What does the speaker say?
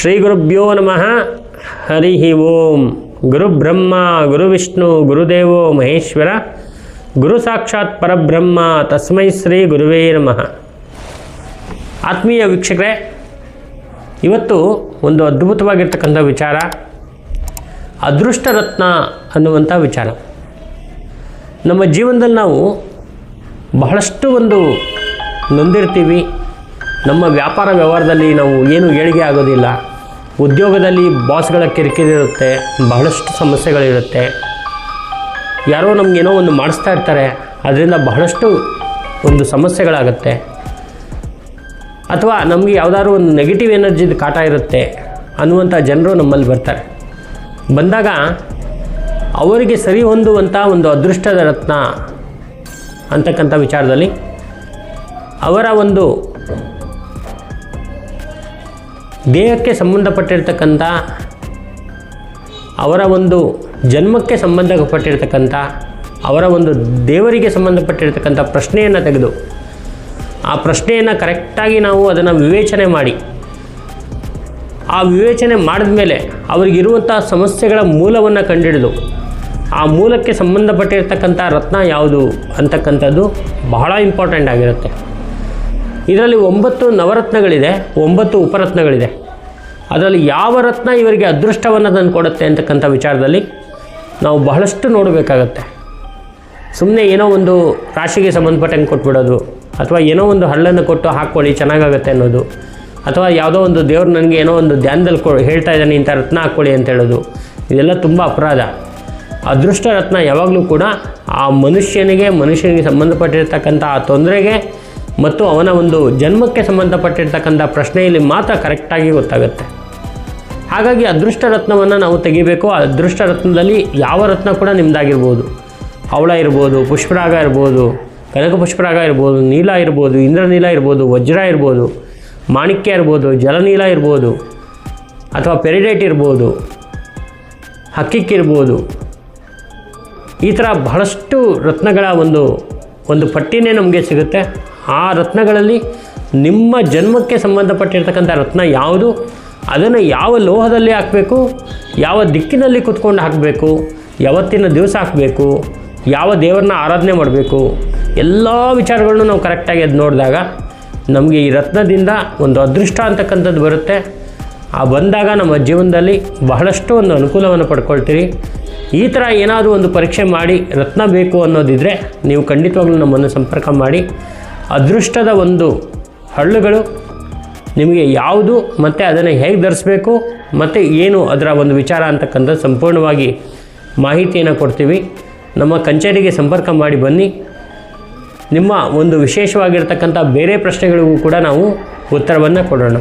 ಶ್ರೀ ಗುರುಭ್ಯೋ ನಮಃ. ಹರಿ ಓಂ. ಗುರುಬ್ರಹ್ಮ ಗುರುವಿಷ್ಣು ಗುರುದೇವೋ ಮಹೇಶ್ವರ, ಗುರು ಸಾಕ್ಷಾತ್ ಪರಬ್ರಹ್ಮ ತಸ್ಮೈ ಶ್ರೀ ಗುರುವೇ ನಮಃ. ಆತ್ಮೀಯ ವೀಕ್ಷಕರೇ, ಇವತ್ತು ಒಂದು ಅದ್ಭುತವಾಗಿರ್ತಕ್ಕಂಥ ವಿಚಾರ, ಅದೃಷ್ಟ ರತ್ನ ಅನ್ನುವಂಥ ವಿಚಾರ. ನಮ್ಮ ಜೀವನದಲ್ಲಿ ನಾವು ಬಹಳಷ್ಟು ನೊಂದಿರ್ತೀವಿ. ನಮ್ಮ ವ್ಯಾಪಾರ ವ್ಯವಹಾರದಲ್ಲಿ ನಾವು ಏನು ಏಳಿಗೆ ಆಗೋದಿಲ್ಲ. ಉದ್ಯೋಗದಲ್ಲಿ ಬಾಸ್ಗಳ ಕಿರಿಕಿರಿ ಇರುತ್ತೆ, ಬಹಳಷ್ಟು ಸಮಸ್ಯೆಗಳಿರುತ್ತೆ. ಯಾರೋ ನಮಗೇನೋ ಒಂದು ಮಾಡಿಸ್ತಾ ಇರ್ತಾರೆ, ಅದರಿಂದ ಬಹಳಷ್ಟು ಸಮಸ್ಯೆಗಳಾಗುತ್ತೆ. ಅಥವಾ ನಮಗೆ ಯಾವುದಾದ್ರು ಒಂದು ನೆಗೆಟಿವ್ ಎನರ್ಜಿದು ಕಾಟ ಇರುತ್ತೆ ಅನ್ನುವಂಥ ಜನರು ನಮ್ಮಲ್ಲಿ ಬರ್ತಾರೆ. ಬಂದಾಗ ಅವರಿಗೆ ಸರಿ ಹೊಂದುವಂಥ ಒಂದು ಅದೃಷ್ಟದ ರತ್ನ ಅಂತಕ್ಕಂಥ ವಿಚಾರದಲ್ಲಿ ಅವರ ದೇಹಕ್ಕೆ ಸಂಬಂಧಪಟ್ಟಿರ್ತಕ್ಕಂಥ, ಅವರ ಜನ್ಮಕ್ಕೆ ಸಂಬಂಧಪಟ್ಟಿರ್ತಕ್ಕಂಥ, ಅವರ ದೇವರಿಗೆ ಸಂಬಂಧಪಟ್ಟಿರ್ತಕ್ಕಂಥ ಪ್ರಶ್ನೆಯನ್ನು ತೆಗೆದು ಆ ಪ್ರಶ್ನೆಯನ್ನು ಕರೆಕ್ಟಾಗಿ ನಾವು ಅದನ್ನು ವಿವೇಚನೆ ಮಾಡಿ, ಆ ವಿವೇಚನೆ ಮಾಡಿದ ಮೇಲೆ ಅವರಿಗಿರುವಂಥ ಸಮಸ್ಯೆಗಳ ಮೂಲವನ್ನು ಕಂಡುಹಿಡಿದು ಆ ಮೂಲಕ್ಕೆ ಸಂಬಂಧಪಟ್ಟಿರ್ತಕ್ಕಂಥ ರತ್ನ ಯಾವುದು ಅಂತಕ್ಕಂಥದ್ದು ಬಹಳ ಇಂಪಾರ್ಟೆಂಟ್ ಆಗಿರುತ್ತೆ. ಇದರಲ್ಲಿ 9 ನವರತ್ನಗಳಿದೆ, 9 ಉಪರತ್ನಗಳಿದೆ. ಅದರಲ್ಲಿ ಯಾವ ರತ್ನ ಇವರಿಗೆ ಅದೃಷ್ಟವನ್ನು ತಂದು ಕೊಡುತ್ತೆ ಅಂತಕ್ಕಂಥ ವಿಚಾರದಲ್ಲಿ ನಾವು ಬಹಳಷ್ಟು ನೋಡಬೇಕಾಗತ್ತೆ. ಸುಮ್ಮನೆ ಏನೋ ಒಂದು ರಾಶಿಗೆ ಸಂಬಂಧಪಟ್ಟಂಗೆ ಕೊಟ್ಬಿಡೋದು, ಅಥವಾ ಏನೋ ಒಂದು ಹಳ್ಳನ್ನು ಕೊಟ್ಟು ಹಾಕ್ಕೊಳ್ಳಿ ಚೆನ್ನಾಗಾಗುತ್ತೆ ಅನ್ನೋದು, ಅಥವಾ ಯಾವುದೋ ಒಂದು ದೇವ್ರು ನನಗೆ ಏನೋ ಒಂದು ಧ್ಯಾನದಲ್ಲಿ ಹೇಳ್ತಾ ಇದ್ದಾನೆ ಇಂಥ ರತ್ನ ಹಾಕ್ಕೊಳ್ಳಿ ಅಂತ ಹೇಳೋದು, ಇದೆಲ್ಲ ತುಂಬ ಅಪರಾಧ. ಅದೃಷ್ಟ ರತ್ನ ಯಾವಾಗಲೂ ಕೂಡ ಆ ಮನುಷ್ಯನಿಗೆ ಸಂಬಂಧಪಟ್ಟಿರ್ತಕ್ಕಂಥ ಆ ತೊಂದರೆಗೆ ಮತ್ತು ಅವನ ಜನ್ಮಕ್ಕೆ ಸಂಬಂಧಪಟ್ಟಿರ್ತಕ್ಕಂಥ ಪ್ರಶ್ನೆಯಲ್ಲಿ ಮಾತ್ರ ಕರೆಕ್ಟಾಗಿ ಗೊತ್ತಾಗುತ್ತೆ. ಹಾಗಾಗಿ ಅದೃಷ್ಟ ರತ್ನವನ್ನು ನಾವು ತೆಗಿಬೇಕು. ಆ ಅದೃಷ್ಟ ರತ್ನದಲ್ಲಿ ಯಾವ ರತ್ನ ಕೂಡ ನಿಮ್ಮದಾಗಿರ್ಬೋದು. ಹವಳ ಇರ್ಬೋದು, ಪುಷ್ಪರಾಗ ಇರ್ಬೋದು, ಕನಕ ಪುಷ್ಪರಾಗ ಇರ್ಬೋದು, ನೀಲ ಇರ್ಬೋದು, ಇಂದ್ರನೀಲ ಇರ್ಬೋದು, ವಜ್ರ ಇರ್ಬೋದು, ಮಾಣಿಕ್ಯ ಇರ್ಬೋದು, ಜಲನೀಲ ಇರ್ಬೋದು, ಅಥವಾ ಪೆರಿಡೇಟ್ ಇರ್ಬೋದು, ಹಕ್ಕಿಕ್ಕಿರ್ಬೋದು. ಈ ಥರ ಬಹಳಷ್ಟು ರತ್ನಗಳ ಒಂದು ಪಟ್ಟಿನೇ ನಮಗೆ ಸಿಗುತ್ತೆ. ಆ ರತ್ನಗಳಲ್ಲಿ ನಿಮ್ಮ ಜನ್ಮಕ್ಕೆ ಸಂಬಂಧಪಟ್ಟಿರ್ತಕ್ಕಂಥ ರತ್ನ ಯಾವುದು, ಅದನ್ನು ಯಾವ ಲೋಹದಲ್ಲಿ ಹಾಕಬೇಕು, ಯಾವ ದಿಕ್ಕಿನಲ್ಲಿ ಕೂತ್ಕೊಂಡು ಹಾಕಬೇಕು, ಯಾವತ್ತಿನ ದಿವಸ ಹಾಕಬೇಕು, ಯಾವ ದೇವರನ್ನ ಆರಾಧನೆ ಮಾಡಬೇಕು, ಎಲ್ಲ ವಿಚಾರಗಳನ್ನು ನಾವು ಕರೆಕ್ಟಾಗಿ ಅದು ನೋಡಿದಾಗ ನಮಗೆ ಈ ರತ್ನದಿಂದ ಒಂದು ಅದೃಷ್ಟ ಅಂತಕ್ಕಂಥದ್ದು ಬರುತ್ತೆ. ಆ ಬಂದಾಗ ನಮ್ಮ ಜೀವನದಲ್ಲಿ ಬಹಳಷ್ಟು ಅನುಕೂಲವನ್ನು ಪಡ್ಕೊಳ್ತೀರಿ. ಈ ಥರ ಏನಾದರೂ ಒಂದು ಪರೀಕ್ಷೆ ಮಾಡಿ ರತ್ನ ಬೇಕು ಅನ್ನೋದಿದ್ದರೆ ನೀವು ಖಂಡಿತವಾಗ್ಲೂ ನಮ್ಮನ್ನು ಸಂಪರ್ಕ ಮಾಡಿ. ಅದೃಷ್ಟದ ಹಳ್ಳುಗಳು ನಿಮಗೆ ಯಾವುದು ಮತ್ತು ಅದನ್ನು ಹೇಗೆ ಧರಿಸಬೇಕು ಮತ್ತು ಏನು ಅದರ ವಿಚಾರ ಅಂತಕ್ಕಂಥದ್ದು ಸಂಪೂರ್ಣವಾಗಿ ಮಾಹಿತಿಯನ್ನು ಕೊಡ್ತೀವಿ. ನಮ್ಮ ಕಚೇರಿಗೆ ಸಂಪರ್ಕ ಮಾಡಿ ಬನ್ನಿ. ನಿಮ್ಮ ವಿಶೇಷವಾಗಿರ್ತಕ್ಕಂಥ ಬೇರೆ ಪ್ರಶ್ನೆಗಳಿಗೂ ಕೂಡ ನಾವು ಉತ್ತರವನ್ನು ಕೊಡೋಣ.